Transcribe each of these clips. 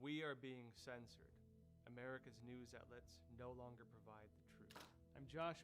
We are being censored. America's news outlets no longer provide the truth. I'm Josh.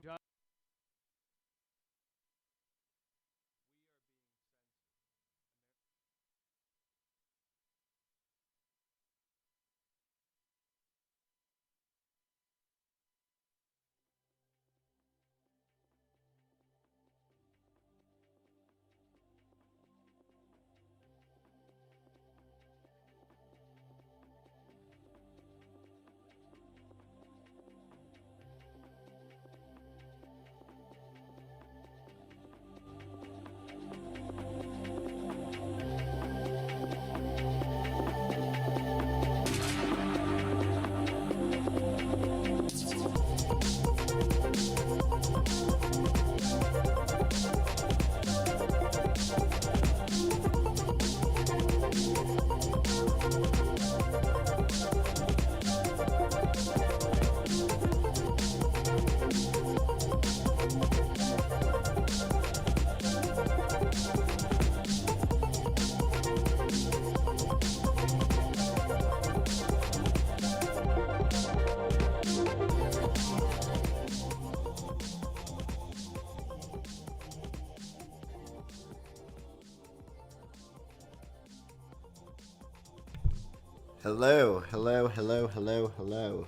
Hello, hello, hello, hello, hello.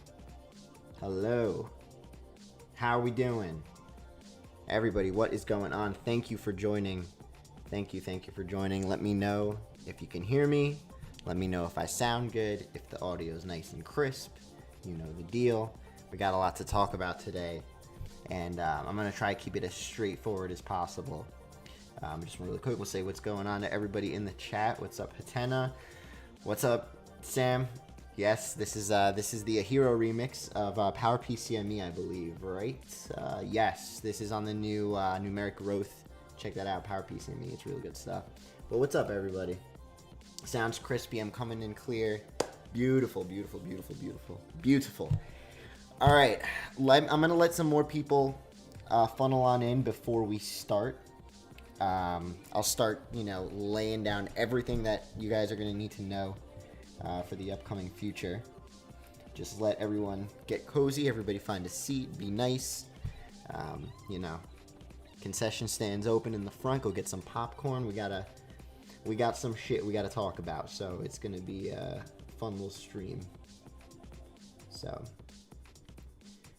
Hello. How are we doing? Everybody, what is going on? Thank you for joining. Thank you for joining. Let me know if you can hear me. Let me know if I sound good, if the audio is nice and crisp. You know the deal. We got a lot to talk about today, and I'm going to try to keep it as straightforward as possible. Just really quick, we'll say what's going on to everybody in the chat. What's up, Hatena? What's up, Sam? Yes, this is the Hero remix of Power PCME, I believe, right? Yes, this is on the new numeric growth. Check that out, Power PCME. It's really good stuff. But what's up, everybody? Sounds crispy. I'm coming in clear. Beautiful, beautiful, beautiful, beautiful, beautiful. All right, I'm gonna let some more people funnel on in before we start. I'll start, laying down everything that you guys are gonna need to know for the upcoming future. Just let everyone get cozy. Everybody find a seat. Be nice. Concession stands open in the front. Go get some popcorn. We got some shit we gotta talk about. So it's gonna be a fun little stream.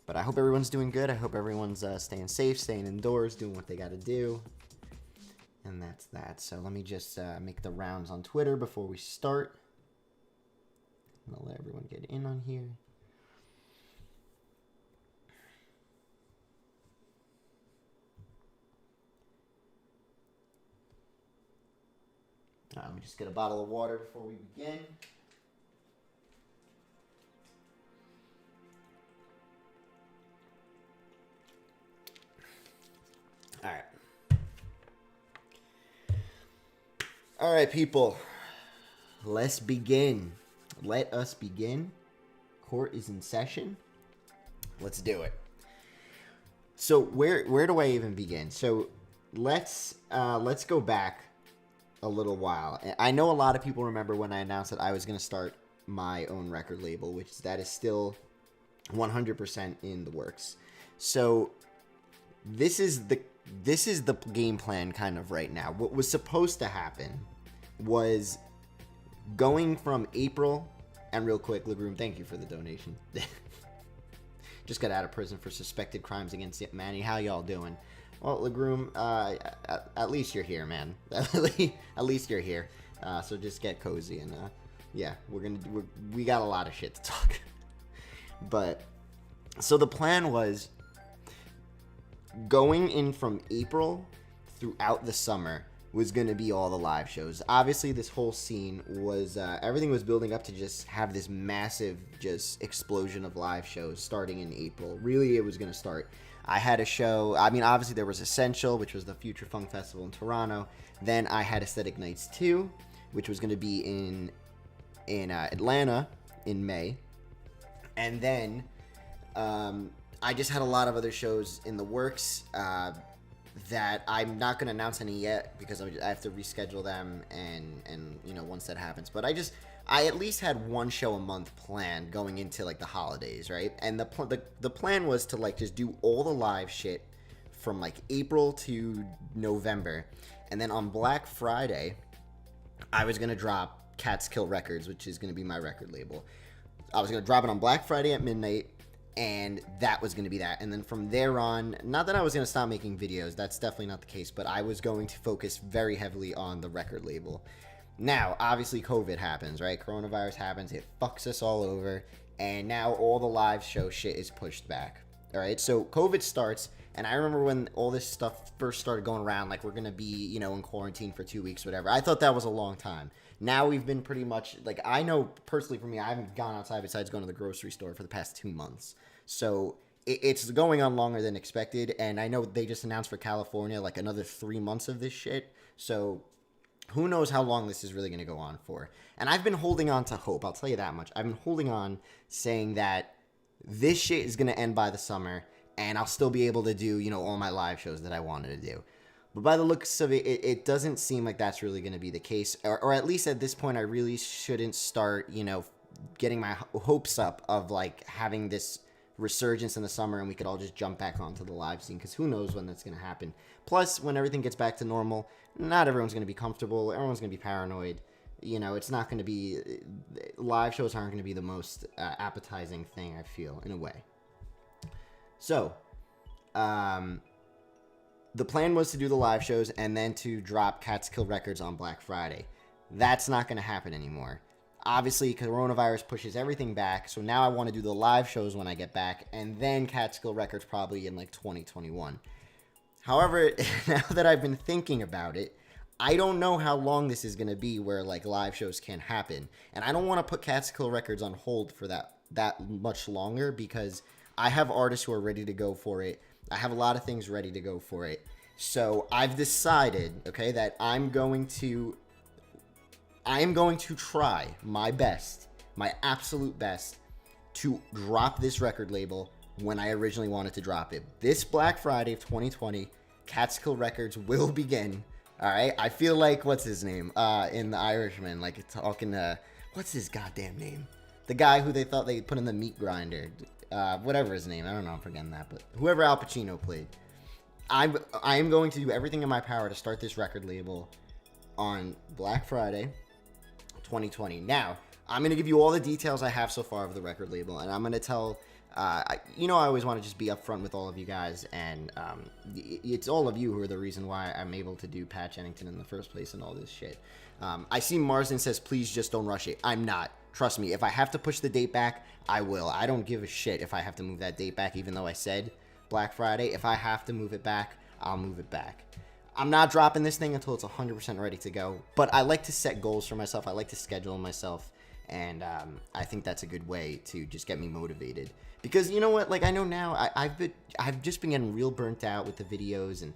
But I hope everyone's doing good. I hope everyone's staying safe, staying indoors, doing what they gotta do. And that's that. So let me just make the rounds on Twitter before we start. I'm gonna let everyone get in on here. Let me just get a bottle of water before we begin. All right. All right, people. Let's begin. Let us begin. Court is in session. Let's do it. So where do I even begin? So let's go back a little while. I know a lot of people remember when I announced that I was going to start my own record label, which that is still 100% in the works. So this is the game plan kind of right now. What was supposed to happen was going from April, and real quick, Legroom, thank you for the donation. Just got out of prison for suspected crimes against Manny. How y'all doing? Well, Legroom, at least you're here, man. At least you're here. So just get cozy, and yeah, we got a lot of shit to talk. But so the plan was going in from April throughout the summer was going to be all the live shows. Obviously, this whole scene was, everything was building up to just have this massive just explosion of live shows starting in April. Really, it was going to start. I had a show, obviously there was Essential, which was the Future Funk Festival in Toronto. Then I had Aesthetic Nights 2, which was going to be in Atlanta in May. And then I just had a lot of other shows in the works. that I'm not going to announce any yet because I have to reschedule them and you know, once that happens. But I at least had one show a month planned going into like the holidays, right? And the plan was to like just do all the live shit from like April to November, and then on Black Friday I was going to drop Catskill Records, which is going to be my record label. I was going to drop it on Black Friday at midnight, and that was going to be that. And then from there on, not that I was going to stop making videos, that's definitely not the case, but I was going to focus very heavily on the record label. Now, obviously COVID happens, right? Coronavirus happens, it fucks us all over, and now all the live show shit is pushed back. All right, so COVID starts, and I remember when all this stuff first started going around, like we're going to be, you know, in quarantine for 2 weeks, whatever. I thought that was a long time. Now we've been pretty much, like, I know personally for me, I haven't gone outside besides going to the grocery store for the past 2 months. So it's going on longer than expected, and I know they just announced for California, like, another 3 months of this shit. So who knows how long this is really going to go on for. And I've been holding on to hope, I'll tell you that much. I've been holding on, saying that this shit is going to end by the summer, and I'll still be able to do, you know, all my live shows that I wanted to do. But by the looks of it, it doesn't seem like that's really going to be the case. Or at least at this point, I really shouldn't start, you know, getting my hopes up of, like, having this resurgence in the summer and we could all just jump back onto the live scene, because who knows when that's going to happen. Plus, when everything gets back to normal, not everyone's going to be comfortable. Everyone's going to be paranoid. You know, it's not going to be... Live shows aren't going to be the most appetizing thing, I feel, in a way. So, the plan was to do the live shows and then to drop Catskill Records on Black Friday. That's not going to happen anymore. Obviously, coronavirus pushes everything back, so now I want to do the live shows when I get back, and then Catskill Records probably in, like, 2021. However, now that I've been thinking about it, I don't know how long this is going to be where, like, live shows can happen. And I don't want to put Catskill Records on hold for that much longer, because I have artists who are ready to go for it. I have a lot of things ready to go for it. So I've decided, okay, that I'm going to try my best, my absolute best, to drop this record label when I originally wanted to drop it. This Black Friday of 2020, Catskill Records will begin. All right, I feel like, what's his name in The Irishman, like talking what's his goddamn name? The guy who they thought they put in the meat grinder. Whatever his name, I don't know, I'm forgetting that, but whoever Al Pacino played. I am going to do everything in my power to start this record label on Black Friday 2020. Now, I'm going to give you all the details I have so far of the record label, and I'm going to tell, you know, I always want to just be upfront with all of you guys, and it's all of you who are the reason why I'm able to do Pat Chennington in the first place and all this shit. I see Marsden says, please just don't rush it. I'm not. Trust me, if I have to push the date back, I will. I don't give a shit if I have to move that date back, even though I said Black Friday. If I have to move it back, I'll move it back. I'm not dropping this thing until it's 100% ready to go, but I like to set goals for myself. I like to schedule myself, and I think that's a good way to just get me motivated. Because, you know what, like, I know now, I've just been getting real burnt out with the videos, and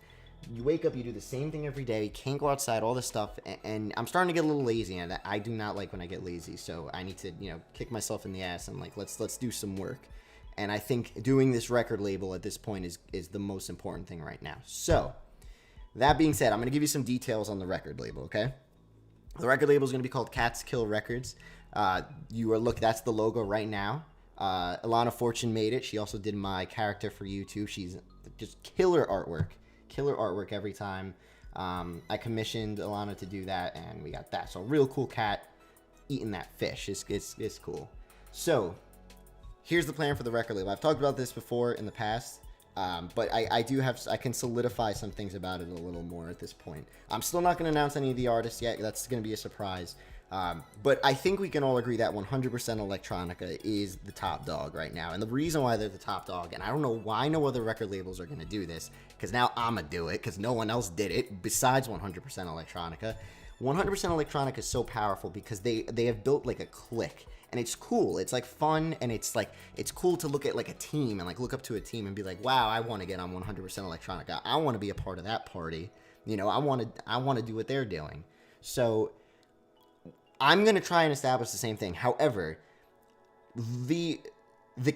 you wake up, you do the same thing every day, can't go outside, all this stuff, and I'm starting to get a little lazy, and I do not like when I get lazy, so I need to, you know, kick myself in the ass and, like, let's do some work. And I think doing this record label at this point is the most important thing right now. So, that being said, I'm going to give you some details on the record label, okay? The record label is going to be called Catskill Records. That's the logo right now. Alana Fortune made it. She also did my character for YouTube. She's just killer artwork every time. I commissioned Alana to do that, and we got that. So, real cool cat eating that fish. It's cool. So, here's the plan for the record label. I've talked about this before in the past, but I can solidify some things about it a little more at this point. I'm still not going to announce any of the artists yet. That's going to be a surprise. But I think we can all agree that 100% Electronica is the top dog right now. And the reason why they're the top dog, and I don't know why no other record labels are going to do this, because now I'm going to do it, because no one else did it besides 100% Electronica. 100% Electronica is so powerful because they have built like a clique. And it's cool. It's like fun, and it's cool to look at like a team and like look up to a team and be like, wow, I want to get on 100% Electronica. I want to be a part of that party. You know, I want to do what they're doing. So I'm going to try and establish the same thing. However, the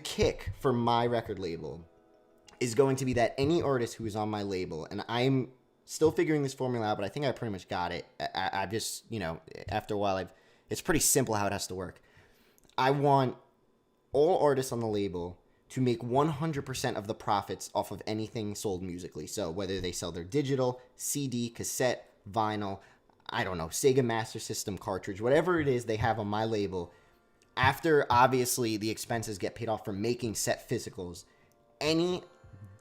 kick for my record label is going to be that any artist who is on my label, and I'm still figuring this formula out, but I think I pretty much got it. I just, after a while, it's pretty simple how it has to work. I want all artists on the label to make 100% of the profits off of anything sold musically. So whether they sell their digital, CD, cassette, vinyl, I don't know, Sega Master System cartridge, whatever it is they have on my label, after obviously the expenses get paid off for making set physicals, any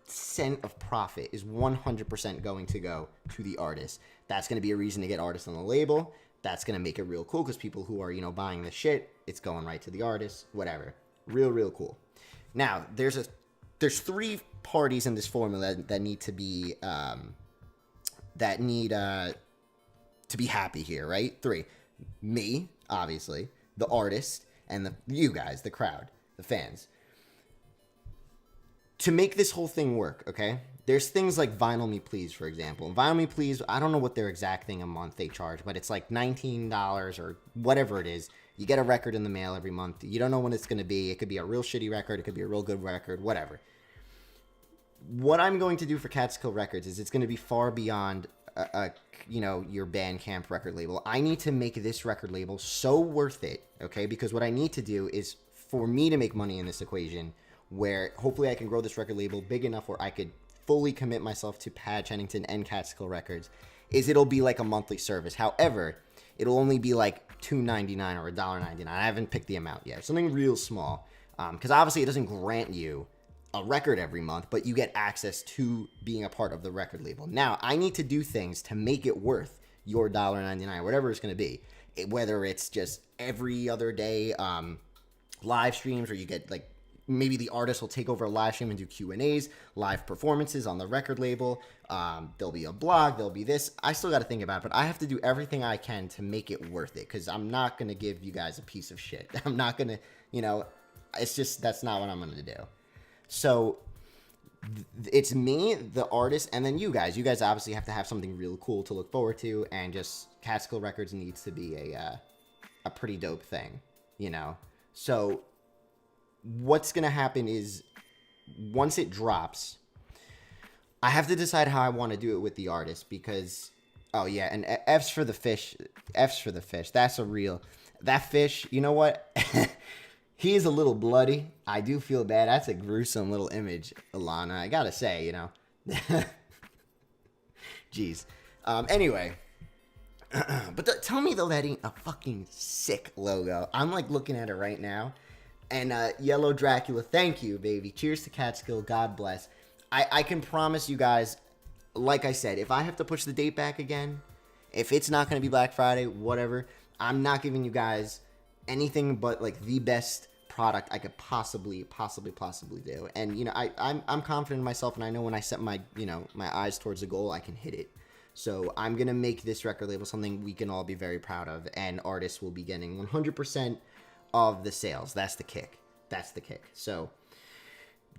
cent of profit is 100% going to go to the artist. That's going to be a reason to get artists on the label. That's going to make it real cool because people who are, buying the shit, it's going right to the artist, whatever. Real cool. Now, there's 3 parties in this formula that need to be to be happy here, right? 3. Me, obviously, the artist, and you guys, the crowd, the fans. To make this whole thing work, okay? There's things like Vinyl Me Please, for example. Vinyl Me Please, I don't know what their exact thing a month they charge, but it's like $19 or whatever it is. You get a record in the mail every month. You don't know when it's going to be. It could be a real shitty record. It could be a real good record, whatever. What I'm going to do for Catskill Records is it's going to be far beyond your Bandcamp record label. I need to make this record label so worth it, okay? Because what I need to do is for me to make money in this equation, where hopefully I can grow this record label big enough where I could fully commit myself to Pad, Chennington, and Catskill Records, is it'll be like a monthly service. However, it'll only be like $2.99 or $1.99. I haven't picked the amount yet. Something real small. Because obviously it doesn't grant you a record every month, but you get access to being a part of the record label. Now, I need to do things to make it worth your $1.99, whatever it's going to be. Whether it's just every other day live streams, or you get like, maybe the artist will take over a live stream and do Q&As, live performances on the record label. There'll be a blog, there'll be this. I still got to think about it, but I have to do everything I can to make it worth it, because I'm not going to give you guys a piece of shit. I'm not going to, it's just, that's not what I'm going to do. So it's me, the artist, and then you guys. You guys obviously have to have something real cool to look forward to, and just Catskill Records needs to be a pretty dope thing, So what's going to happen is once it drops, I have to decide how I want to do it with the artist, because, oh yeah, and F's for the fish. F's for the fish. That's that fish, you know what? He is a little bloody. I do feel bad. That's a gruesome little image, Alana. I gotta say, Jeez. Anyway. But tell me though that ain't a fucking sick logo. I'm like looking at it right now. And Yellow Dracula, thank you, baby. Cheers to Catskill. God bless. I can promise you guys, like I said, if I have to push the date back again, if it's not going to be Black Friday, whatever, I'm not giving you guys anything but like the best product I could possibly do. And, I'm confident in myself, and I know when I set my, my eyes towards a goal, I can hit it. So I'm going to make this record label something we can all be very proud of, and artists will be getting 100% of the sales. That's the kick. So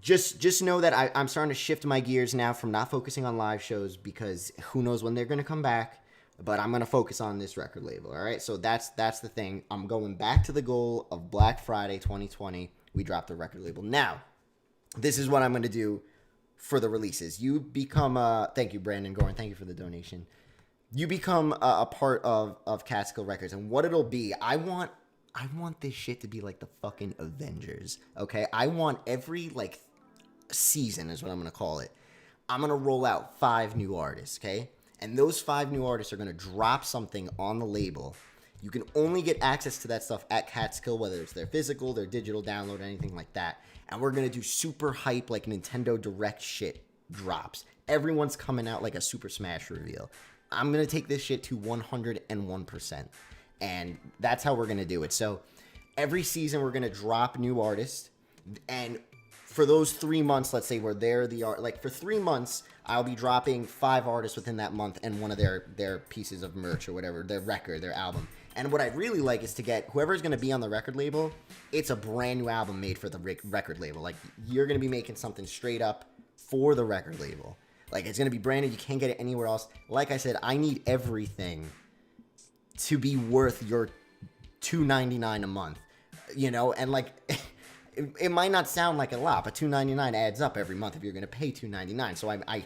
just know that I'm starting to shift my gears now from not focusing on live shows, because who knows when they're going to come back, but I'm going to focus on this record label. All right. So that's the thing. I'm going back to the goal of Black Friday 2020. We dropped the record label. Now, this is what I'm going to do for the releases. You become thank you, Brandon Gorin. Thank you for the donation. You become a part of Catskill Records, and what it'll be, I want this shit to be like the fucking Avengers, okay? I want every, season is what I'm going to call it. I'm going to roll out 5 new artists, okay? And those 5 new artists are going to drop something on the label. You can only get access to that stuff at Catskill, whether it's their physical, their digital download, anything like that. And we're going to do super hype, like Nintendo Direct shit drops. Everyone's coming out like a Super Smash reveal. I'm going to take this shit to 101%. And that's how we're going to do it. So every season we're going to drop new artists. And for those 3 months, let's say where they're the art, for 3 months, I'll be dropping 5 artists within that month and one of their pieces of merch or whatever, their record, their album. And what I'd really like is to get whoever's going to be on the record label, it's a brand new album made for the record label. You're going to be making something straight up for the record label. It's going to be brand new. You can't get it anywhere else. Like I said, I need everything to be worth your $2.99 a month, and it might not sound like a lot, but $2.99 adds up every month if you're going to pay $2.99. So I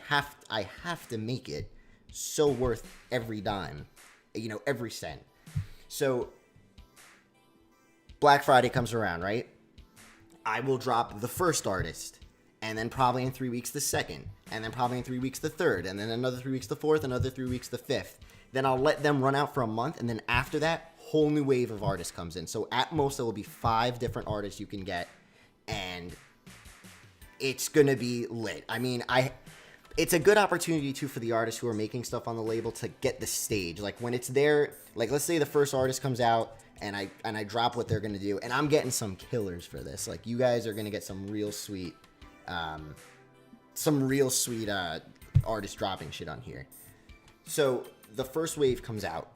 have to make it so worth every dime, every cent. So Black Friday comes around, right? I will drop the first artist, and then probably in 3 weeks the second, and then probably in 3 weeks the third, and then another 3 weeks the fourth, another 3 weeks the fifth. Then I'll let them run out for a month, and then after that, whole new wave of artists comes in. So at most, there will be 5 different artists you can get, and it's gonna be lit. I mean, it's a good opportunity too for the artists who are making stuff on the label to get the stage. Like when it's there, like let's say the first artist comes out, and I drop what they're gonna do, and I'm getting some killers for this. Like you guys are gonna get some real sweet artist dropping shit on here. So the first wave comes out,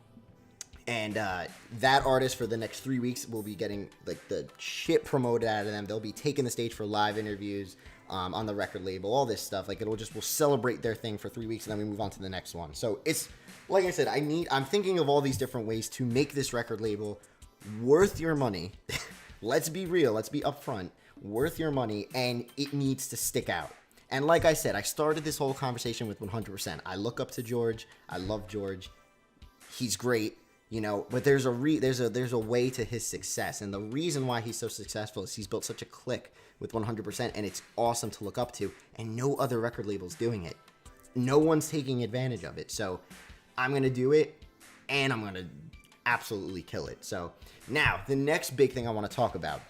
and that artist for the next 3 weeks will be getting like the shit promoted out of them. They'll be taking the stage for live interviews on the record label, all this stuff. Like we'll celebrate their thing for 3 weeks, and then we move on to the next one. So it's like I said, I'm thinking of all these different ways to make this record label worth your money. Let's be real, let's be upfront, worth your money, and it needs to stick out. And like I said, I started this whole conversation with 100%. I look up to George. I love George. He's great, but there's a way to his success. And the reason why he's so successful is he's built such a clique with 100%, and it's awesome to look up to, and no other record label's doing it. No one's taking advantage of it. So I'm going to do it, and I'm going to absolutely kill it. So now, the next big thing I want to talk about.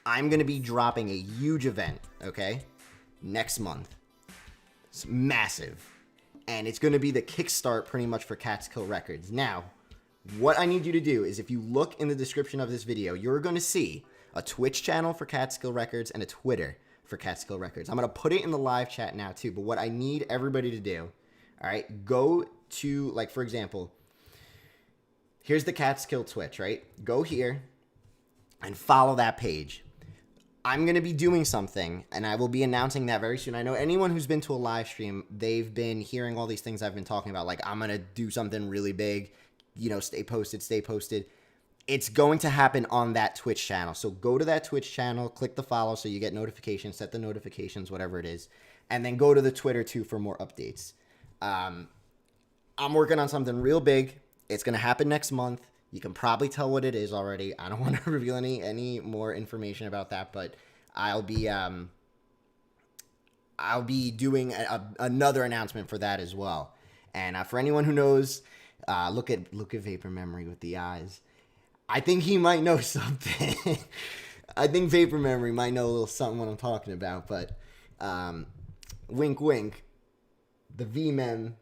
I'm going to be dropping a huge event, okay? Next month. It's massive. And it's going to be the kickstart pretty much for Catskill Records. Now, what I need you to do is if you look in the description of this video, you're going to see a Twitch channel for Catskill Records and a Twitter for Catskill Records. I'm going to put it in the live chat now too, but what I need everybody to do, all right, go to, like, for example, here's the Catskill Twitch, right? Go here and follow that page. I'm going to be doing something, and I will be announcing that very soon. I know anyone who's been to a live stream, they've been hearing all these things I've been talking about, like I'm going to do something really big, stay posted. It's going to happen on that Twitch channel. So go to that Twitch channel, click the follow so you get notifications, set the notifications, whatever it is, and then go to the Twitter too for more updates. I'm working on something real big. It's going to happen next month. You can probably tell what it is already. I don't want to reveal any more information about that, but I'll be doing another announcement for that as well. And for anyone who knows, look at Vapor Memory with the eyes. I think he might know something. I think Vapor Memory might know a little something what I'm talking about, but wink, wink. The V-Mem,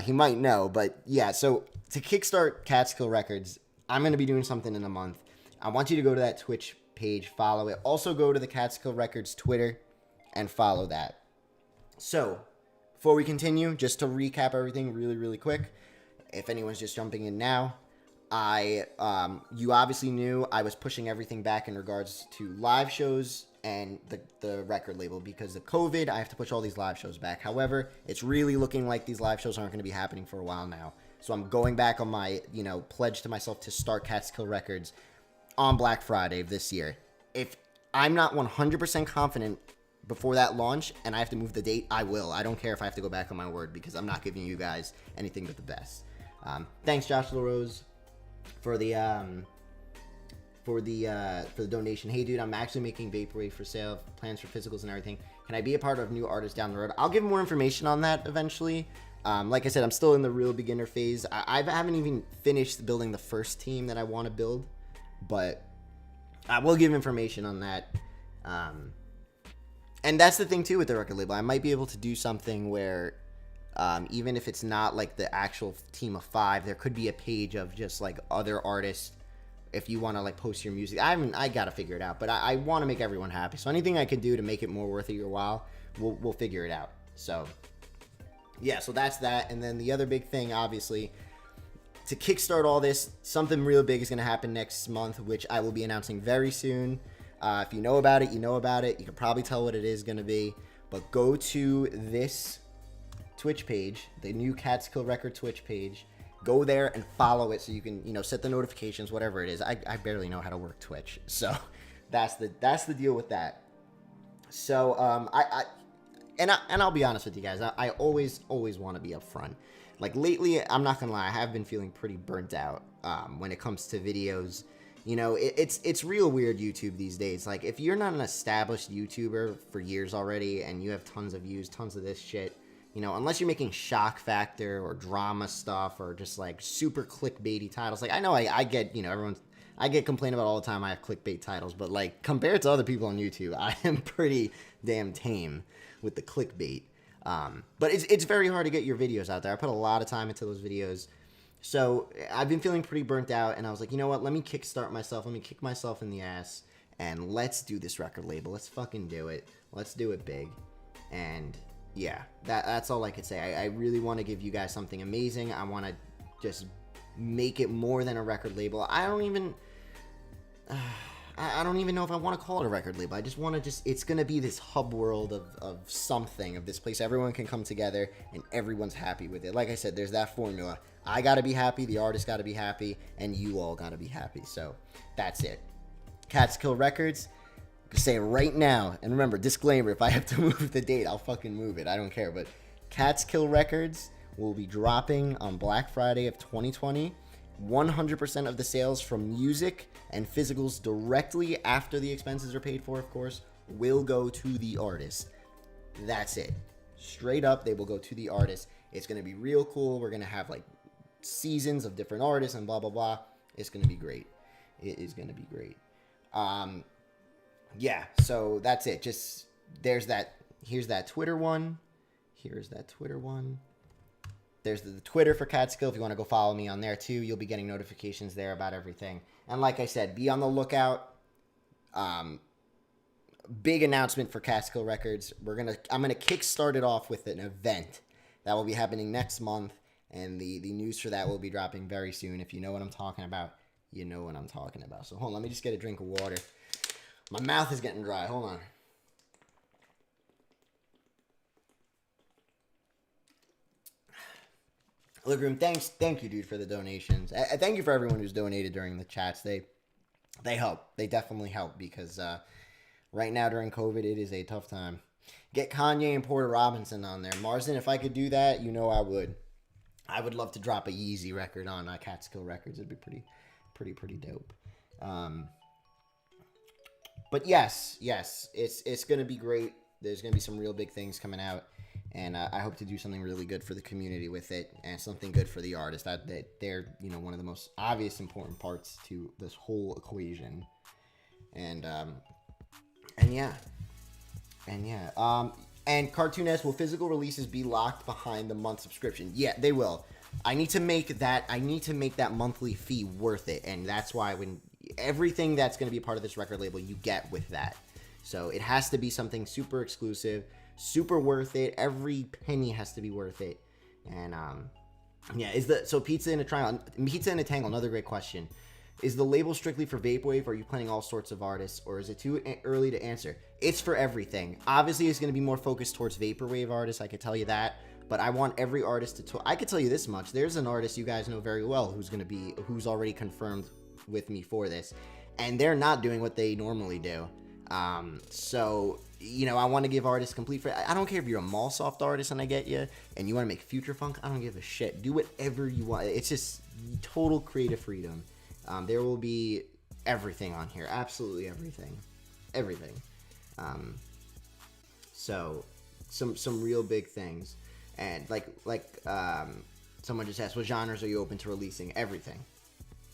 he might know, but yeah, so to kickstart Catskill Records, I'm going to be doing something in a month. I want you to go to that Twitch page, follow it. Also go to the Catskill Records Twitter and follow that. So, before we continue, just to recap everything really, really quick, if anyone's just jumping in now, you obviously knew I was pushing everything back in regards to live shows and the record label. Because of COVID, I have to push all these live shows back. However, it's really looking like these live shows aren't going to be happening for a while now. So I'm going back on my, pledge to myself to start Catskill Records on Black Friday of this year. If I'm not 100% confident before that launch and I have to move the date, I will. I don't care if I have to go back on my word because I'm not giving you guys anything but the best. Thanks, Josh LaRose, for the donation. Hey, dude, I'm actually making Vaporwave for sale, plans for physicals and everything. Can I be a part of new artists down the road? I'll give more information on that eventually. Like I said, I'm still in the real beginner phase. I haven't even finished building the first team that I want to build, but I will give information on that. And that's the thing, too, with the record label. I might be able to do something where even if it's not like the actual team of 5, there could be a page of just like other artists if you want to like post your music. I got to figure it out, but I want to make everyone happy. So anything I can do to make it more worth your while, we'll figure it out. So yeah, so that's that. And then the other big thing, obviously, to kickstart all this, something real big is going to happen next month, which I will be announcing very soon. If you know about it, you know about it. You can probably tell what it is going to be. But go to this Twitch page, the new Catskill Record Twitch page. Go there and follow it so you can, set the notifications, whatever it is. I barely know how to work Twitch. So That's the deal with that. So I'll be honest with you guys. I always want to be upfront. Like lately, I'm not gonna lie, I have been feeling pretty burnt out when it comes to videos. You know, it's real weird YouTube these days. Like if you're not an established YouTuber for years already and you have tons of views, tons of this shit, you know, unless you're making shock factor or drama stuff or just like super clickbaity titles. Like I know I get, you know, I get complained about all the time I have clickbait titles, but like compared to other people on YouTube, I am pretty damn tame with the clickbait. But it's very hard to get your videos out there. I put a lot of time into those videos. So I've been feeling pretty burnt out, and I was like, you know what? Let me kickstart myself. Let me kick myself in the ass, and let's do this record label. Let's fucking do it. Let's do it big. And yeah, that's all I could say. I really want to give you guys something amazing. I want to just make it more than a record label. I don't even know if I want to call it a record label. I just want to it's going to be this hub world of something, of this place everyone can come together and everyone's happy with it. Like I said, there's that formula. I got to be happy, the artist got to be happy, and you all got to be happy. So that's it. Catskill Records, say it right now. And remember, disclaimer, if I have to move the date, I'll fucking move it. I don't care. But Catskill Records will be dropping on Black Friday of 2020. 100% of the sales from music and physicals directly after the expenses are paid for, of course, will go to the artist. That's it. Straight up, they will go to the artist. It's going to be real cool. We're going to have like seasons of different artists and blah, blah, blah. It's going to be great. It is going to be great. Yeah, so that's it. Just, here's that Twitter one. Here's that Twitter one. There's the Twitter for Catskill. If you want to go follow me on there too, you'll be getting notifications there about everything. And like I said, be on the lookout. Big announcement for Catskill Records. I'm gonna kickstart it off with an event that will be happening next month, and the news for that will be dropping very soon. If you know what I'm talking about, you know what I'm talking about. So hold on, let me just get a drink of water. My mouth is getting dry. Hold on. Look, Room, thank you, dude, for the donations. Thank you for everyone who's donated during the chats. They help. They definitely help because right now during COVID, it is a tough time. Get Kanye and Porter Robinson on there. Marsden, if I could do that, you know I would. I would love to drop a Yeezy record on Catskill Records. It'd be pretty dope. But yes, it's going to be great. There's going to be some real big things coming out. And I hope to do something really good for the community with it, and something good for the artist. That they're, you know, one of the most obvious important parts to this whole equation. And Cartoonist, will physical releases be locked behind the month subscription? Yeah, they will. I need to make that monthly fee worth it, and that's why when everything that's going to be a part of this record label, you get with that. So it has to be something super exclusive. Super worth it. Every penny has to be worth it. And Pizza in a Tangle, another great question. Is the label strictly for Vaporwave, or are you planning all sorts of artists, or is it too early to answer? It's for everything. Obviously, it's going to be more focused towards Vaporwave artists, I could tell you that. But I want every artist to I could tell you this much. There's an artist you guys know very well who's already confirmed with me for this. And they're not doing what they normally do. So, you know, I want to give artists complete free. I don't care if you're a Mallsoft artist and I get you, and you want to make future funk. I don't give a shit. Do whatever you want. It's just total creative freedom. There will be everything on here. Absolutely everything. So some real big things. And like someone just asked, what genres are you open to releasing? Everything.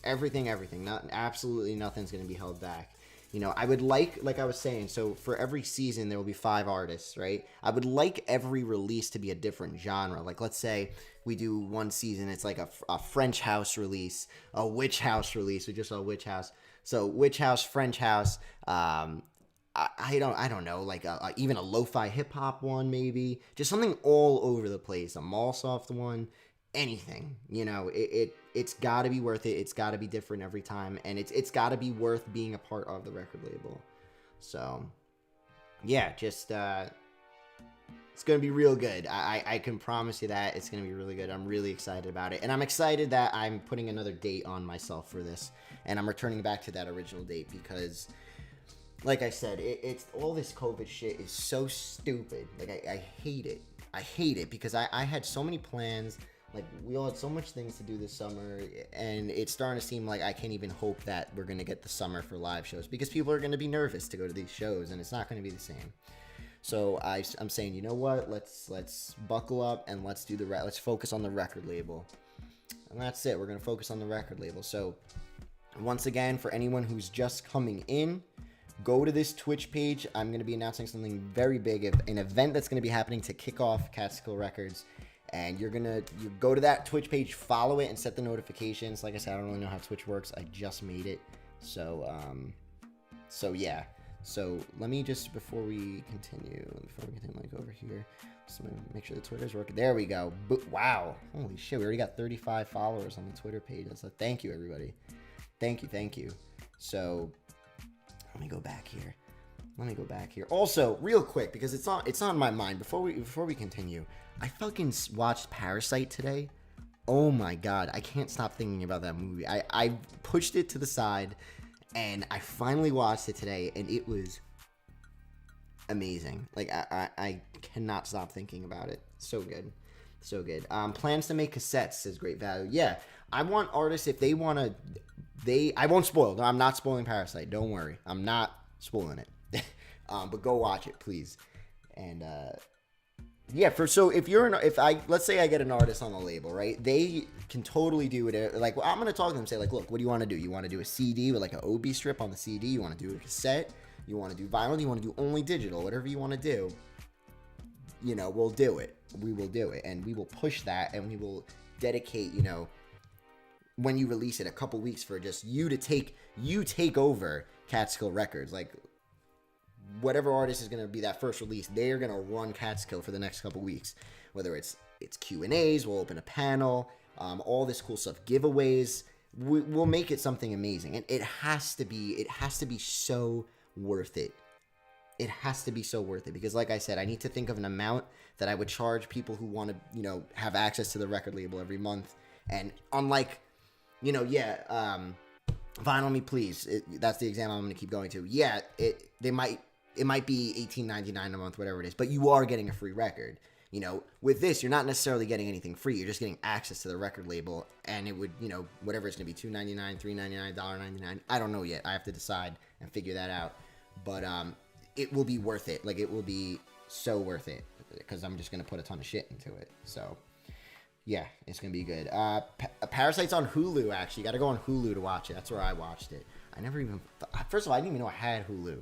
Absolutely nothing's going to be held back. You know, I would like I was saying, so for every season, there will be 5 artists, right? I would like every release to be a different genre. Like, let's say we do one season, it's like a French house release, a witch house release. We just saw witch house. So witch house, French house, I don't know, like even a lo-fi hip-hop one, maybe. Just something all over the place. A Mallsoft one. Anything, you know, it's got to be worth it. It's got to be different every time, and it's got to be worth being a part of the record label. So, yeah, just it's gonna be real good. I can promise you that it's gonna be really good. I'm really excited about it, and I'm excited that I'm putting another date on myself for this, and I'm returning back to that original date because like I said, it's all this COVID shit is so stupid. Like I hate it. I hate it because I had so many plans. Like we all had so much things to do this summer, and it's starting to seem like I can't even hope that we're gonna get the summer for live shows because people are gonna be nervous to go to these shows, and it's not gonna be the same. So I'm saying, you know what? Let's buckle up and let's do let's focus on the record label, and that's it. We're gonna focus on the record label. So once again, for anyone who's just coming in, go to this Twitch page. I'm going to be announcing something very big, an event that's going to be happening to kick off Catskill Records. And you go to that Twitch page, follow it, and set the notifications. Like I said, I don't really know how Twitch works. I just made it. So yeah. So let me just, before we continue, like over here, just make sure the Twitter's working. There we go. Wow. Holy shit. We already got 35 followers on the Twitter page. So thank you, everybody. Thank you. So let me go back here. Also, real quick, because it's on my mind. Before we continue, I fucking watched Parasite today. Oh my god, I can't stop thinking about that movie. I pushed it to the side, and I finally watched it today, and it was amazing. Like I cannot stop thinking about it. So good. Plans to make cassettes, says Great Value. Yeah, I want artists, if they want to. I won't spoil. No, I'm not spoiling Parasite. Don't worry. I'm not spoiling it. But go watch it, please. And yeah, let's say I get an artist on the label, right? They can totally do it. Like, well, I'm gonna talk to them and say, like, look, what do you want to do? You want to do a CD with like an OB strip on the CD? You want to do a cassette? You want to do vinyl? You want to do only digital? Whatever you want to do, you know, we'll do it. We will do it, and we will push that, and we will dedicate, you know, when you release it, a couple weeks for just you to take over Catskill Records. Like, whatever artist is going to be that first release, they're going to run Catskill for the next couple weeks. Whether it's Q&As, we'll open a panel, all this cool stuff, giveaways. We'll make it something amazing, and it has to be so worth it. It has to be so worth it because, like I said, I need to think of an amount that I would charge people who want to, you know, have access to the record label every month. And unlike, you know, Vinyl Me Please, that's the example I'm going to keep going to. Yeah, it might be $18.99 a month, whatever it is, but you are getting a free record. You know, with this, you're not necessarily getting anything free. You're just getting access to the record label, and it would, you know, whatever it's going to be, $2.99, $3.99, $1.99. I don't know yet. I have to decide and figure that out. But it will be worth it. Like, it will be so worth it because I'm just going to put a ton of shit into it. So yeah, it's going to be good. Parasite's on Hulu, actually. You got to go on Hulu to watch it. That's where I watched it. I never even... First of all, I didn't even know I had Hulu.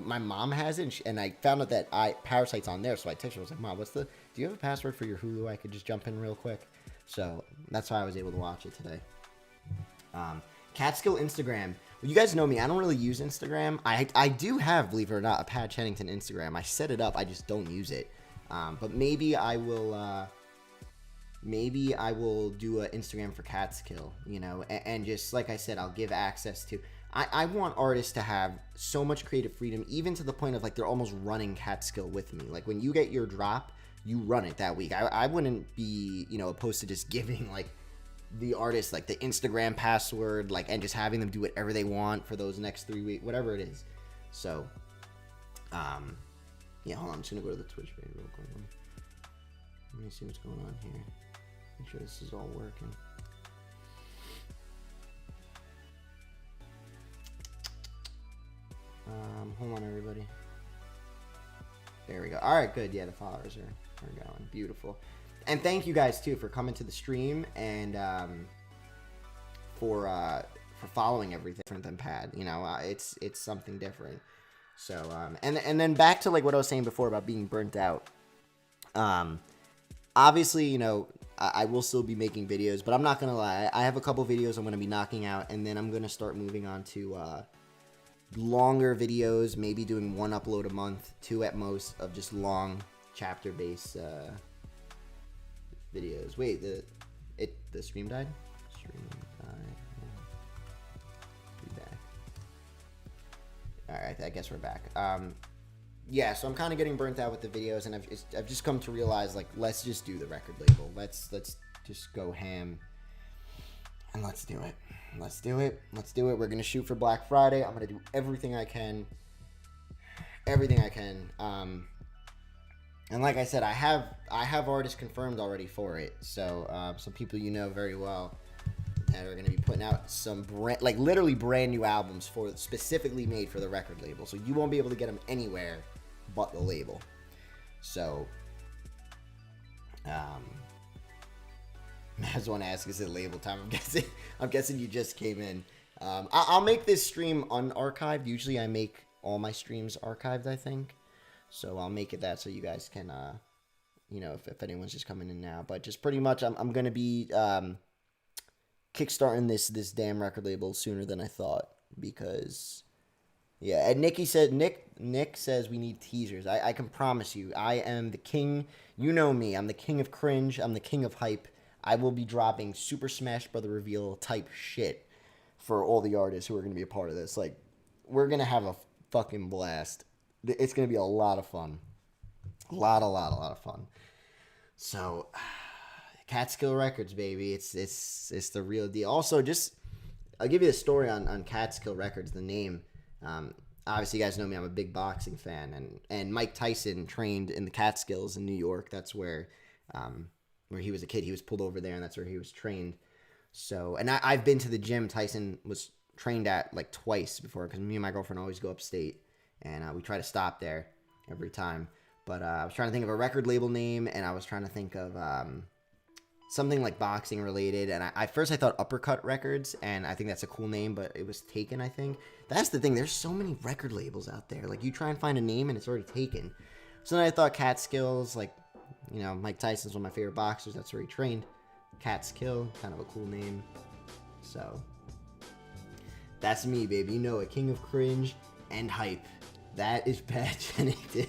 My mom has it, and I found out that Parasite's on there, so I texted her. I was like, Mom, do you have a password for your Hulu I could just jump in real quick? So that's why I was able to watch it today. Catskill Instagram. Well, you guys know me. I don't really use Instagram. I do have, believe it or not, a Pat Chennington Instagram. I set it up. I just don't use it. But maybe I will... Maybe I will do an Instagram for Catskill, you know, and just, like I said, I'll give access to... I want artists to have so much creative freedom, even to the point of, like, they're almost running Catskill with me. Like, when you get your drop, you run it that week. I wouldn't be, you know, opposed to just giving, like, the artist, like, the Instagram password, like, and just having them do whatever they want for those next 3 weeks, whatever it is. So, yeah, hold on. I'm just going to go to the Twitch page real quick. Let me see what's going on here. Make sure this is all working. Hold on, everybody. There we go. All right, good. Yeah, the followers are going. Beautiful. And thank you guys too for coming to the stream and for following everything different than Pad. You know, it's something different. So and then back to like what I was saying before about being burnt out. Obviously, you know, I will still be making videos, but I'm not gonna lie. I have a couple videos I'm gonna be knocking out, and then I'm gonna start moving on to longer videos, maybe doing 1 upload a month, 2 at most, of just long chapter-based videos. Wait, the stream died? Stream died. Be back. Alright, I guess we're back. Yeah, so I'm kind of getting burnt out with the videos, and I've just come to realize, like, let's just do the record label. Let's just go ham And let's do it. Let's do it. Let's do it. We're going to shoot for Black Friday. I'm going to do everything I can. Everything I can. And like I said, I have artists confirmed already for it. So some people you know very well that are going to be putting out some literally brand new albums specifically made for the record label. So you won't be able to get them anywhere but the label. So Mavs want to ask, is it label time? I'm guessing you just came in. I'll make this stream unarchived. Usually I make all my streams archived, I think. So I'll make it that so you guys can, if anyone's just coming in now. But just pretty much I'm going to be kickstarting this damn record label sooner than I thought. Because, yeah. And Nick says we need teasers. I can promise you, I am the king. You know me. I'm the king of cringe. I'm the king of hype. I will be dropping Super Smash Brother reveal type shit for all the artists who are going to be a part of this. Like, we're going to have a fucking blast. It's going to be a lot of fun. A lot of fun. So, Catskill Records, baby. It's the real deal. Also, I'll give you a story on Catskill Records, the name. Obviously, you guys know me. I'm a big boxing fan. And Mike Tyson trained in the Catskills in New York. That's where he was a kid. He was pulled over there, and that's where he was trained. So, and I've been to the gym Tyson was trained at like twice before, because me and my girlfriend always go upstate. And we try to stop there every time. But I was trying to think of a record label name, and I was trying to think of something like boxing related. And I first thought Uppercut Records, and I think that's a cool name, but it was taken, I think. That's the thing. There's so many record labels out there. Like, you try and find a name, and it's already taken. So then I thought Catskills, like, Mike Tyson's one of my favorite boxers. That's where he trained. Catskill, kind of a cool name. So, that's me, baby. You know it. King of cringe and hype. That is Pat Chennington,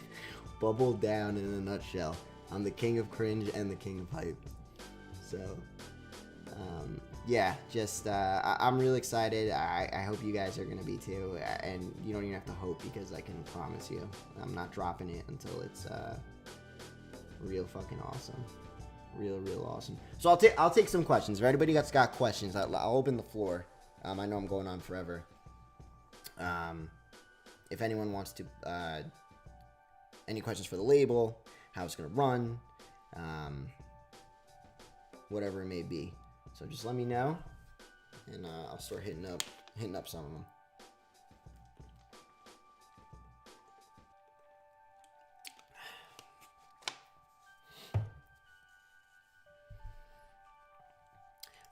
bubbled down in a nutshell. I'm the king of cringe and the king of hype. So, I'm really excited. I hope you guys are going to be too. And you don't even have to hope, because I can promise you I'm not dropping it until it's real fucking awesome. Real awesome. So I'll take some questions. If anybody that's got questions, I'll open the floor. I know I'm going on forever. If anyone wants to, any questions for the label, how it's going to run, whatever it may be. So just let me know, and I'll start hitting up some of them.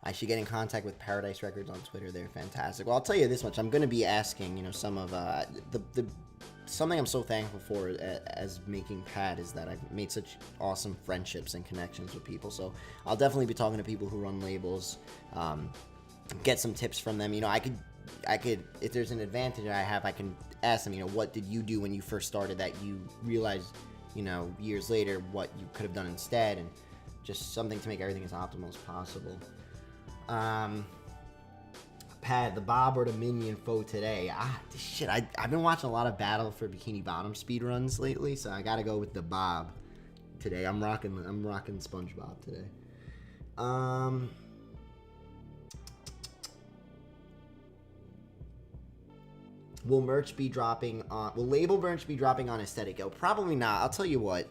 I should get in contact with Paradise Records on Twitter. They're fantastic. Well, I'll tell you this much. I'm going to be asking, some of something I'm so thankful for as making Pad is that I've made such awesome friendships and connections with people. So I'll definitely be talking to people who run labels, get some tips from them. I could, if there's an advantage I have, I can ask them, what did you do when you first started that you realized, years later what you could have done instead, and just something to make everything as optimal as possible. Pad, the Bob or the Minion foe today. Shit, I've been watching a lot of Battle for Bikini Bottom speedruns lately, so I gotta go with the Bob today. I'm rocking SpongeBob today. Will label merch be dropping on Aesthetic? Probably not. I'll tell you what,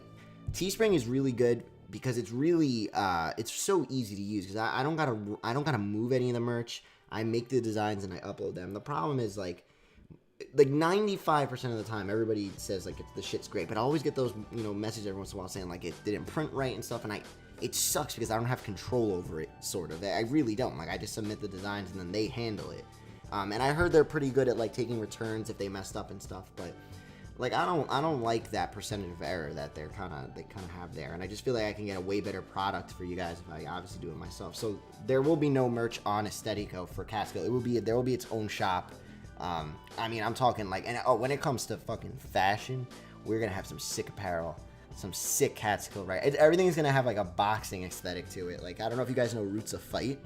Teespring is really good because it's really it's so easy to use, because I don't gotta move any of the merch. I make the designs and I upload them. The problem is like 95% of the time everybody says like the shit's great, but I always get those messages every once in a while saying like it didn't print right and stuff, and it sucks because I don't have control over it, sort of. I really don't. Like, I just submit the designs and then they handle it. And I heard they're pretty good at like taking returns if they messed up and stuff, but like I don't like that percentage of error that they kind of have there, and I just feel like I can get a way better product for you guys if I obviously do it myself. So there will be no merch on Aesthetico for Catskill. There will be its own shop. I'm talking like, and when it comes to fucking fashion, we're gonna have some sick apparel, some sick Catskill, right? Everything's gonna have like a boxing aesthetic to it. Like, I don't know if you guys know Roots of Fight.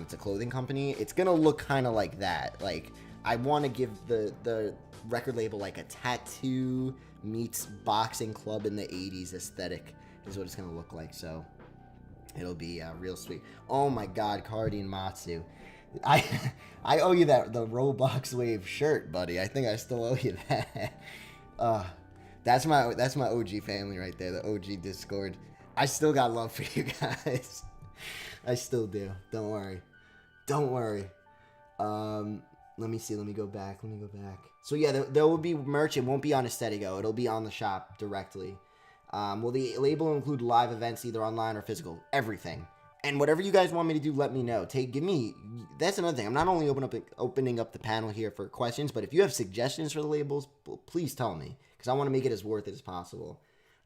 It's a clothing company. It's gonna look kind of like that. Like, I want to give the record label like a tattoo meets boxing club in the 80s aesthetic is what it's gonna look like. So It'll be real sweet. Oh my God, Cardi and Matsu. I owe you the Roblox Wave shirt, buddy. I think I still owe you that. That's my OG family right there, the OG Discord. I still got love for you guys. I still do. Don't worry. Don't worry. Let me see. Let me go back. So yeah, there will be merch. It won't be on Aesthetico. It'll be on the shop directly. Will the label include live events, either online or physical? Everything. And whatever you guys want me to do, let me know. That's another thing. I'm not only opening up the panel here for questions, but if you have suggestions for the labels, please tell me, because I want to make it as worth it as possible.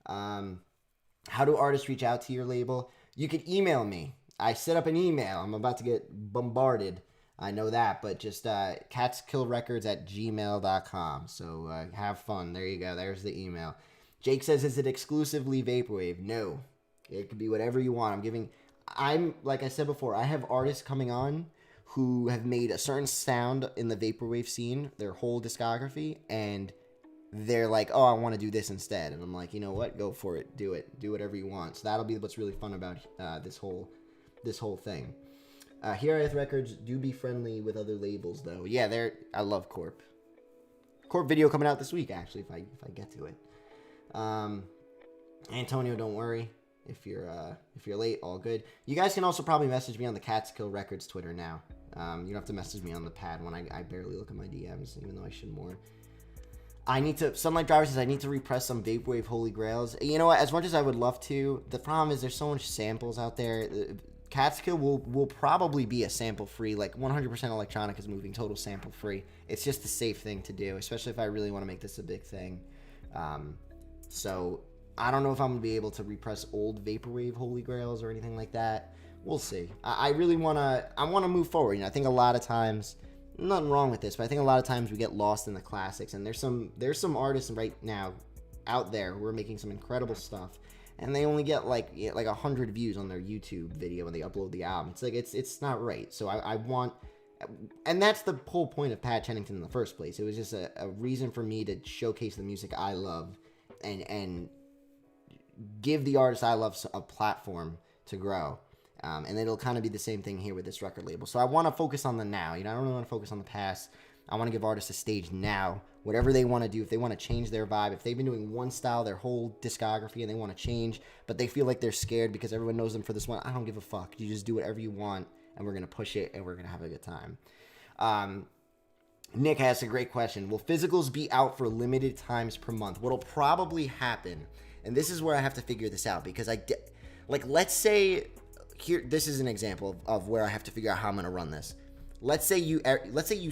How do artists reach out to your label? You could email me. I set up an email. I'm about to get bombarded. I know that, but just catskillrecords@gmail.com. So have fun. There you go. There's the email. Jake says, is it exclusively Vaporwave? No. It could be whatever you want. Like I said before, I have artists coming on who have made a certain sound in the Vaporwave scene, their whole discography, and they're like, oh, I want to do this instead. And I'm like, you know what? Go for it. Do it. Do whatever you want. So that'll be what's really fun about this whole thing. Here Records do be friendly with other labels, though. Yeah, I love Corp. Corp video coming out this week, actually, if I get to it. Antonio, don't worry. If you're late, all good. You guys can also probably message me on the Catskill Records Twitter now. You don't have to message me on the pad when I barely look at my DMs, even though I should more. Sunlight Driver says I need to repress some Vaporwave Holy Grails. You know what? As much as I would love to, the problem is there's so much samples out there. Catskill will probably be a sample-free, like 100% electronic is moving, total sample-free. It's just a safe thing to do, especially if I really want to make this a big thing. So I don't know if I'm going to be able to repress old Vaporwave Holy Grails or anything like that. We'll see. I really want to move forward. I think a lot of times, nothing wrong with this, but I think a lot of times we get lost in the classics, and there's some artists right now out there who are making some incredible stuff, and they only get like 100 views on their YouTube video when they upload the album. It's like it's not right. So I want, and that's the whole point of Pat Chennington in the first place. It was just a reason for me to showcase the music I love and give the artists I love a platform to grow. And it'll kind of be the same thing here with this record label. So I want to focus on the now. I don't really want to focus on the past. I want to give artists a stage now. Whatever they want to do, if they want to change their vibe, if they've been doing one style their whole discography and they want to change, but they feel like they're scared because everyone knows them for this one, I don't give a fuck. You just do whatever you want, and we're going to push it, and we're going to have a good time. Nick has a great question. Will physicals be out for limited times per month? What'll probably happen, and this is where I have to figure this out, because let's say, here, this is an example of where I have to figure out how I'm going to run this. Let's say you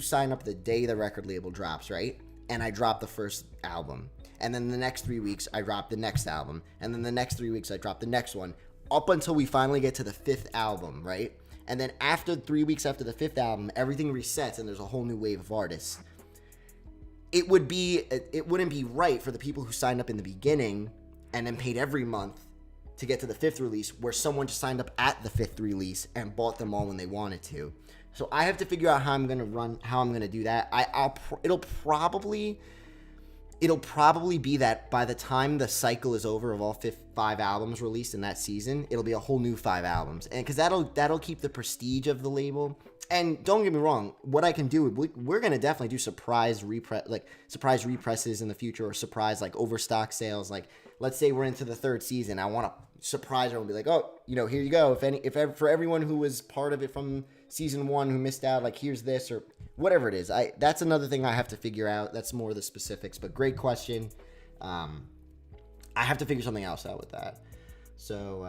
sign up the day the record label drops, right? And I drop the first album. And then the next 3 weeks, I drop the next album. And then the next 3 weeks, I drop the next one. Up until we finally get to the fifth album, right? And then after 3 weeks after the fifth album, everything resets and there's a whole new wave of artists. It wouldn't be right for the people who signed up in the beginning and then paid every month to get to the fifth release, where someone just signed up at the fifth release and bought them all when they wanted to. So I have to figure out how I'm gonna do that. It'll probably be that by the time the cycle is over of all 5 albums released in that season, it'll be a whole new 5 albums, and because that'll keep the prestige of the label. And don't get me wrong, what I can do, we're gonna definitely do surprise represses in the future, or surprise overstock sales. Like, let's say we're into the 3rd season, I want to surprise her and be like, oh, here you go. If for everyone who was part of it from season 1 who missed out, here's this, or whatever it is. That's another thing I have to figure out. That's more of the specifics, but great question. I have to figure something else out with that. So,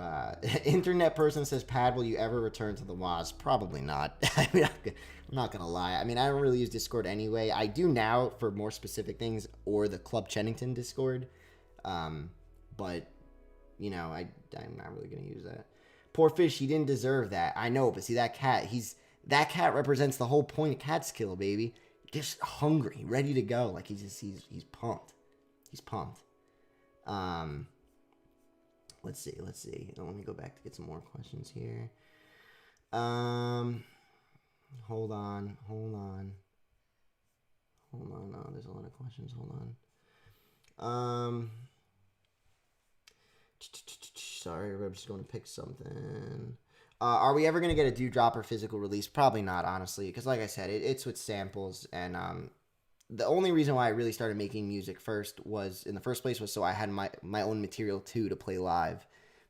internet person says, Pad, will you ever return to the WAS? Probably not. I'm not going to lie. I don't really use Discord anyway. I do now for more specific things, or the Club Chennington Discord. But, I'm not really going to use that. Poor fish, he didn't deserve that. I know, but see, that cat represents the whole point of Catskill, baby. Just hungry, ready to go. He's pumped. He's pumped. Let's see. Let me go back to get some more questions here. Hold on. No, there's a lot of questions. Hold on. Sorry, I'm just going to pick something. Are we ever going to get a Dewdrop or physical release? Probably not, honestly, because like I said, it's with samples, and the only reason why I really started making music in the first place was so I had my own material too to play live,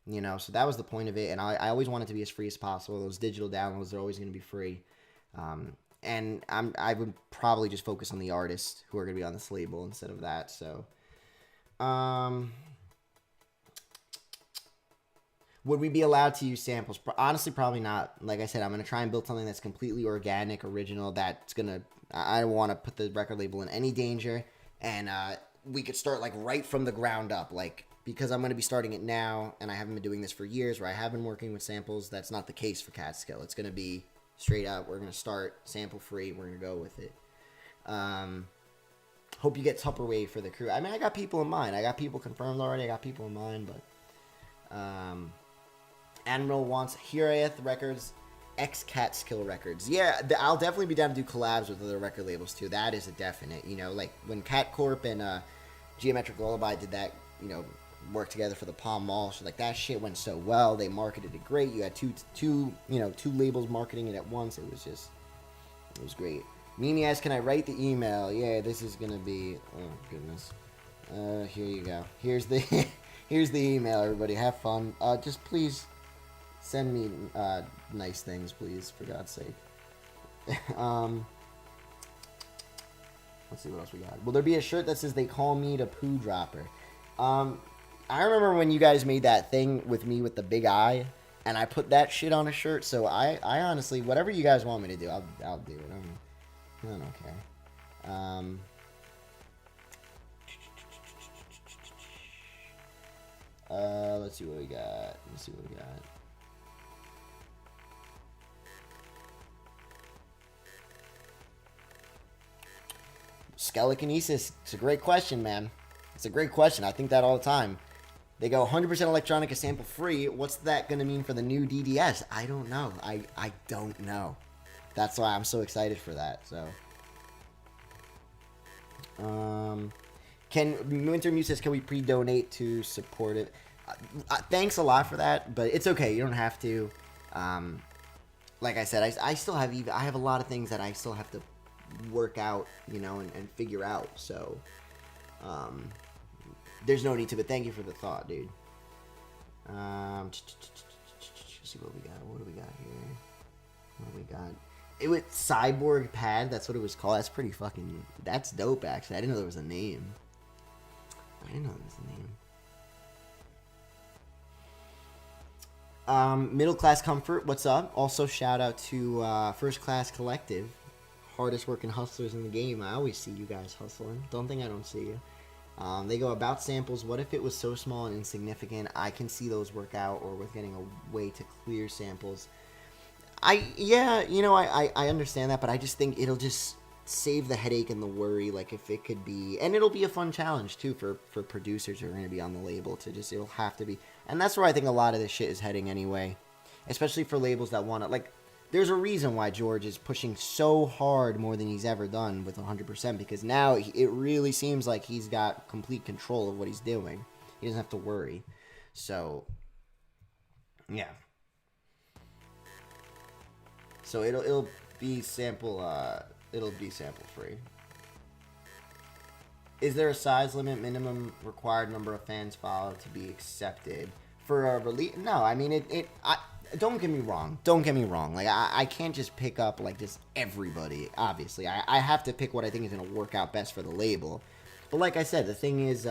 so that was the point of it, and I always wanted to be as free as possible. Those digital downloads are always going to be free, and I would probably just focus on the artists who are going to be on this label instead of that, so would we be allowed to use samples? Honestly, probably not. Like I said, I'm going to try and build something that's completely organic, original, that's going to... I don't want to put the record label in any danger, and we could start, like, right from the ground up. Like, because I'm going to be starting it now, and I haven't been doing this for years, where I have been working with samples, that's not the case for Catskill. It's going to be straight up. We're going to start sample-free. We're going to go with it. Hope you get Tupperware for the crew. I mean, I got people in mind. I got people confirmed already. I got people in mind, but... Admiral wants Hiraeth Records, Catskill Records. Yeah, I'll definitely be down to do collabs with other record labels too. That is a definite. Like when Cat Corp and Geometric Lullaby did that, work together for the Palm Mall. So like that shit went so well. They marketed it great. You had two labels marketing it at once. It was great. Mimi asks, can I write the email? Yeah, this is gonna be. Oh goodness. Here you go. Here's the here's the email. Everybody, have fun. Just please. Send me nice things, please, for God's sake. Let's see what else we got. Will there be a shirt that says they call me the poo dropper? I remember when you guys made that thing with me with the big eye, and I put that shit on a shirt, so I honestly, whatever you guys want me to do, I'll do it. I don't care. Let's see what we got. Skelekinesis. It's a great question, man. It's a great question. I think that all the time. They go 100% electronic is sample free. What's that going to mean for the new DDS? I don't know. I don't know. That's why I'm so excited for that. So, Winter Muse says, can we pre-donate to support it? Thanks a lot for that, but it's okay. You don't have to. Like I said, I still have I have a lot of things that I still have to work out, and figure out. So, there's no need to. But thank you for the thought, dude. Let's see what we got. What do we got here? What do we got? It was Cyborg Pad. That's what it was called. That's pretty fucking. That's dope. Actually, I didn't know there was a name. Middle Class Comfort, what's up? Also, shout out to First Class Collective, hardest working hustlers in the game. I always see you guys hustling. Don't think I don't see you. They go about samples. What if it was so small and insignificant? I can see those work out, or with getting a way to clear samples. I understand that, but I just think it'll just save the headache and the worry. Like if it could be, and it'll be a fun challenge too for producers who are going to be on the label to just, it'll have to be. And that's where I think a lot of this shit is heading anyway, especially for labels that want to, like, there's a reason why George is pushing so hard more than he's ever done with 100%, because now it really seems like he's got complete control of what he's doing. He doesn't have to worry. So, yeah. So it'll be sample free. Is there a size limit, minimum required number of fans followed to be accepted for a release? No, I mean don't get me wrong. Like I can't just pick up like just everybody. Obviously, I have to pick what I think is going to work out best for the label. But like I said, the thing is,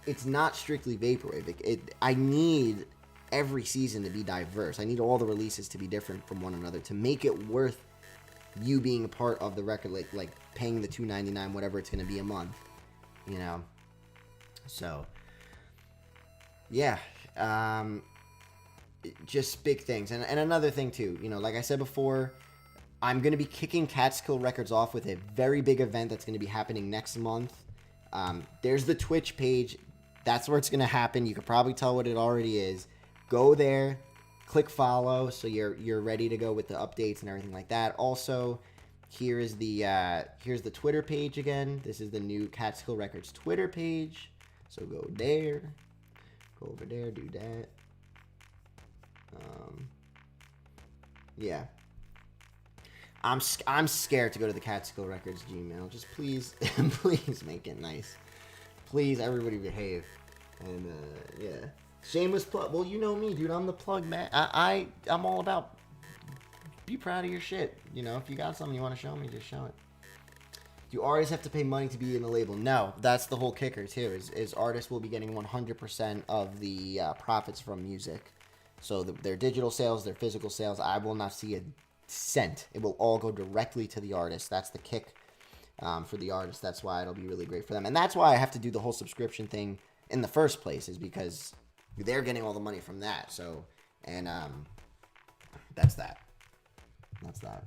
it's not strictly vaporwave. I need every season to be diverse. I need all the releases to be different from one another to make it worth you being a part of the record, like paying the $2.99, whatever it's going to be a month, So, yeah, just big things. And another thing too, like I said before, I'm going to be kicking Catskill Records off with a very big event that's going to be happening next month. There's the Twitch page. That's where it's going to happen. You could probably tell what it already is. Go there, click follow, so you're ready to go with the updates and everything like that. Also, here's the Twitter page again. This is the new Catskill Records Twitter page, so go there. Go over there, do that. Yeah. I'm scared to go to the Catskill Records Gmail. Just please, please make it nice. Please, everybody behave. And, yeah. Shameless plug. Well, you know me, dude. I'm the plug, man. I'm all about be proud of your shit. You know, if you got something you want to show me, just show it. Do artists have to pay money to be in the label? No. That's the whole kicker, too, is artists will be getting 100% of the profits from music. So their digital sales, their physical sales, I will not see a cent. It will all go directly to the artist. That's the kick for the artist. That's why it'll be really great for them. And that's why I have to do the whole subscription thing in the first place, is because they're getting all the money from that. So, and that's that. That's that.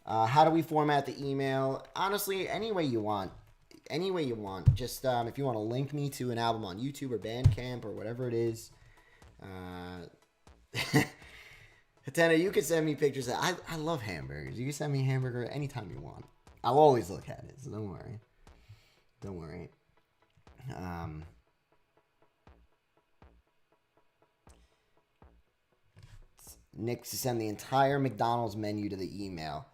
How do we format the email? Honestly, any way you want. Any way you want. Just if you want to link me to an album on YouTube or Bandcamp or whatever it is. Hatena, you can send me pictures. I love hamburgers. You can send me a hamburger anytime you want. I'll always look at it, so don't worry. Don't worry. Nick to send the entire McDonald's menu to the email.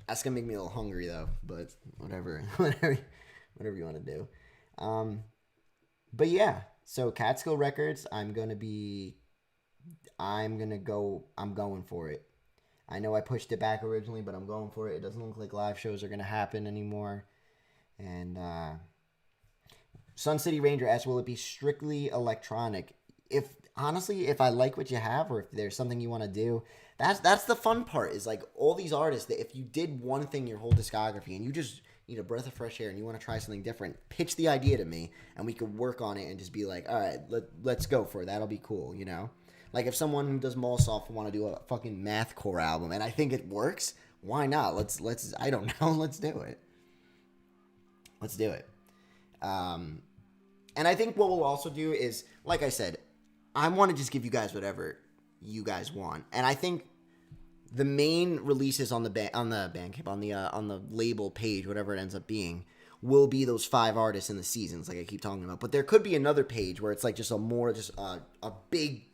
That's gonna make me a little hungry though, but whatever you want to do. But yeah, so Catskill Records, I'm going for it. I know I pushed it back originally, but I'm going for it. It doesn't look like live shows are going to happen anymore. And Sun City Ranger asks, will it be strictly electronic? If I like what you have, or if there's something you want to do, that's the fun part, is like all these artists that if you did one thing your whole discography and you just need a breath of fresh air and you want to try something different, pitch the idea to me and we could work on it and just be like, all right, let's go for it. That'll be cool, you know? Like if someone who does Mallsoft want to do a fucking mathcore album and I think it works, why not? Let's I don't know, let's do it. Let's do it. And I think what we'll also do is, like I said, I want to just give you guys whatever you guys want. And I think the main releases on the Bandcamp, on the label page, whatever it ends up being, will be those 5 artists in the seasons, like I keep talking about. But there could be another page where it's like just a big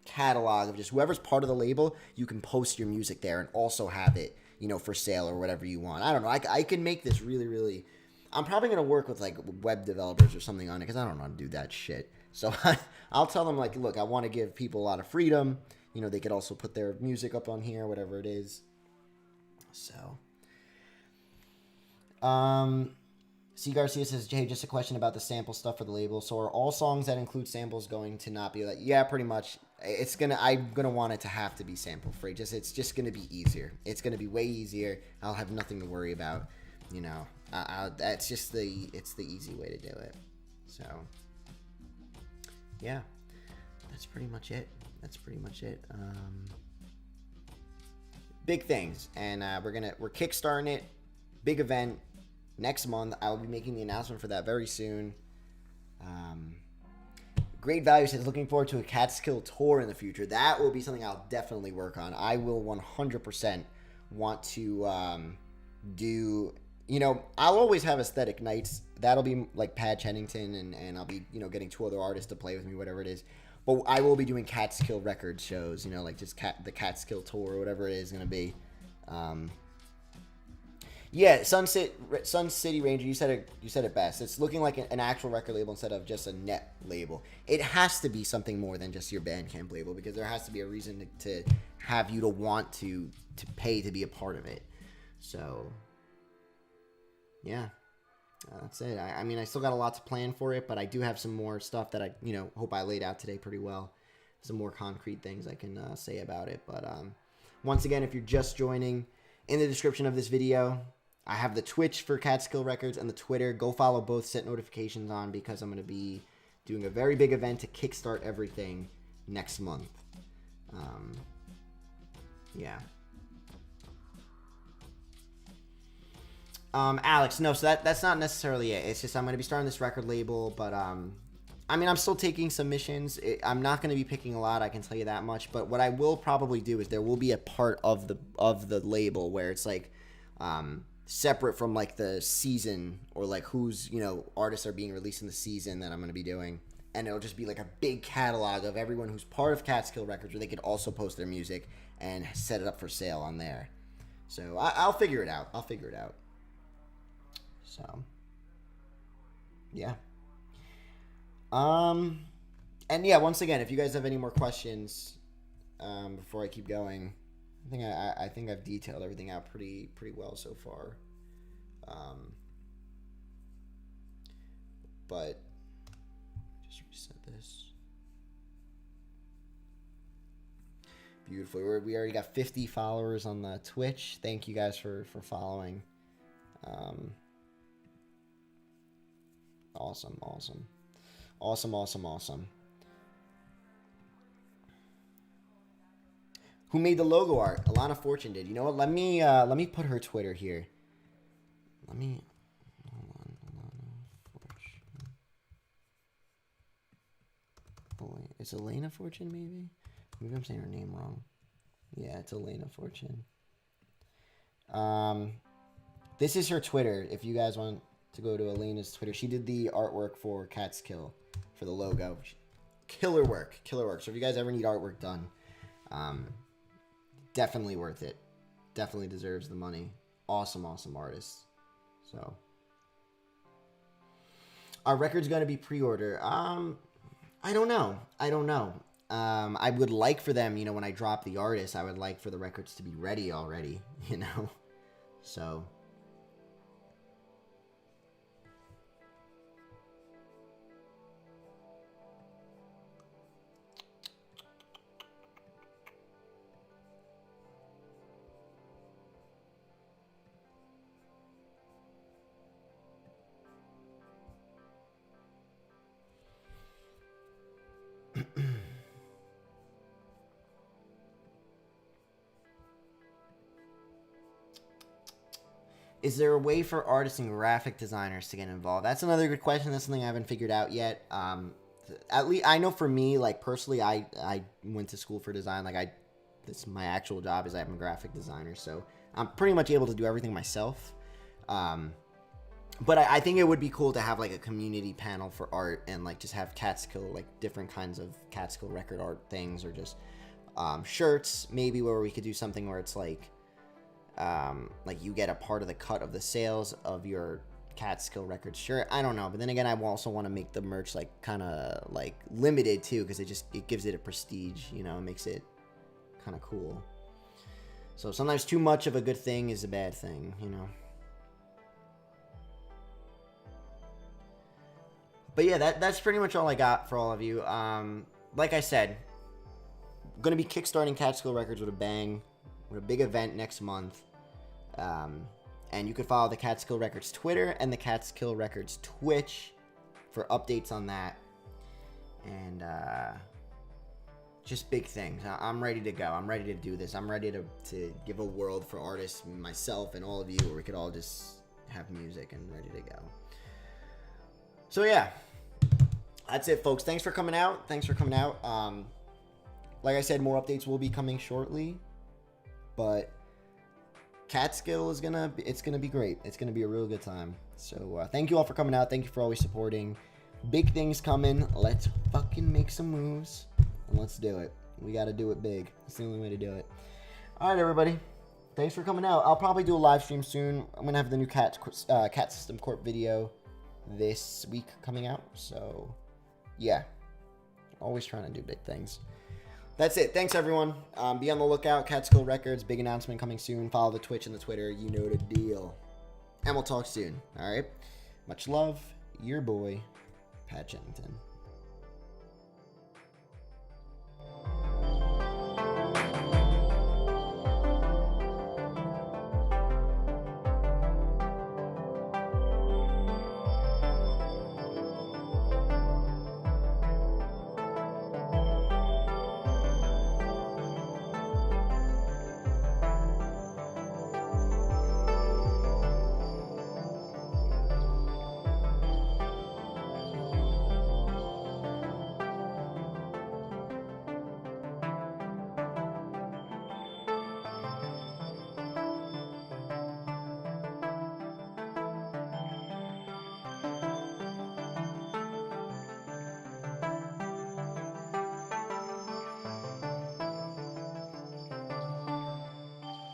catalog of just whoever's part of the label. You can post your music there and also have it, you know, for sale or whatever you want. I don't know. I can make this really, really. I'm probably gonna work with like web developers or something on it because I don't know how to do that shit. So I'll tell them like, look, I want to give people a lot of freedom. You know, they could also put their music up on here, whatever it is. So, C. Garcia says, Jay, just a question about the sample stuff for the label. So are all songs that include samples going to not be like, yeah, pretty much. I'm gonna want it to have to be sample free. It's just gonna be easier. It's gonna be way easier. I'll have nothing to worry about. You know, that's just the easy way to do it. So, yeah, that's pretty much it. Big things, and we're kickstarting it. Big event next month. I'll be making the announcement for that very soon. Great Value says, looking forward to a Catskill tour in the future. That will be something I'll definitely work on. I will 100% want to do. You know, I'll always have aesthetic nights. That'll be like Pad Chennington, and I'll be, you know, getting 2 other artists to play with me, whatever it is. But I will be doing Catskill Records shows, you know, like just the Catskill tour or whatever it is going to be. Yeah, Sun City Ranger, you said it best. It's looking like an actual record label instead of just a net label. It has to be something more than just your Bandcamp label, because there has to be a reason to have you to want to pay to be a part of it. So, yeah. That's it. I mean, I still got a lot to plan for it, but I do have some more stuff that I, you know, hope I laid out today pretty well. Some more concrete things I can say about it. But once again, if you're just joining, in the description of this video, I have the Twitch for Catskill Records and the Twitter. Go follow both, set notifications on, because I'm going to be doing a very big event to kickstart everything next month. Yeah. Alex, no, so that's not necessarily it. It's just I'm going to be starting this record label, but I mean, I'm still taking submissions. I'm not going to be picking a lot, I can tell you that much. But what I will probably do is there will be a part of the label where it's like separate from like the season, or like who's, you know, artists are being released in the season that I'm going to be doing. and it'll just be like a big catalog of everyone who's part of Catskill Records, where they could also post their music and set it up for sale on there. So I'll figure it out. So yeah. And yeah, once again, if you guys have any more questions, before I keep going, I think I've detailed everything out pretty well so far. But just reset this. Beautiful. We already got 50 followers on the Twitch. Thank you guys for following. Awesome. Who made the logo art? Alana Fortune did. You know what? Let me put her Twitter here. Hold on, Alana Fortune. It's Elena Fortune, maybe? Maybe I'm saying her name wrong. Yeah, it's Elena Fortune. This is her Twitter. If you guys want to go to Elena's Twitter, she did the artwork for Catskill for the logo. Killer work. So if you guys ever need artwork done, definitely worth it. Definitely deserves the money. Awesome artist. So, our record's gonna be pre-order. I don't know. I would like for them, when I drop the artist, I would like for the records to be ready already, So. Is there a way for artists and graphic designers to get involved? That's another good question. That's something I haven't figured out yet. At least I know for me, like personally, I went to school for design. This my actual job is I'm a graphic designer, so I'm pretty much able to do everything myself. But I think it would be cool to have like a community panel for art and like just have Catskill, like different kinds of Catskill record art things, or just shirts maybe, where we could do something where it's like you get a part of the cut of the sales of your Catskill Records shirt. I don't know, but then again, I also want to make the merch like kind of like limited too, because it gives it a prestige, it makes it kind of cool. So sometimes too much of a good thing is a bad thing, But yeah, that's pretty much all I got for all of you. Like I said, I'm gonna be kickstarting Catskill Records with a bang, with a big event next month. And you can follow the Catskill Records Twitter and the Catskill Records Twitch for updates on that. And just big things. I'm ready to go. I'm ready to do this. I'm ready to give a world for artists, myself and all of you, where we could all just have music and ready to go. So yeah, that's it, folks. Thanks for coming out. Like I said, more updates will be coming shortly, but Catskill is gonna be great. It's gonna be a real good time. So thank you all for coming out. Thank you for always supporting. Big things coming. Let's fucking make some moves and let's do it. We got to do it big. It's the only way to do it. All right, everybody. Thanks for coming out. I'll probably do a live stream soon. I'm gonna have the new Cat System Corp video this week coming out. So yeah, always trying to do big things. That's it. Thanks, everyone. Be on the lookout. Catskill Records, big announcement coming soon. Follow the Twitch and the Twitter. You know the deal. And we'll talk soon. All right? Much love. Your boy, Pat Chennington.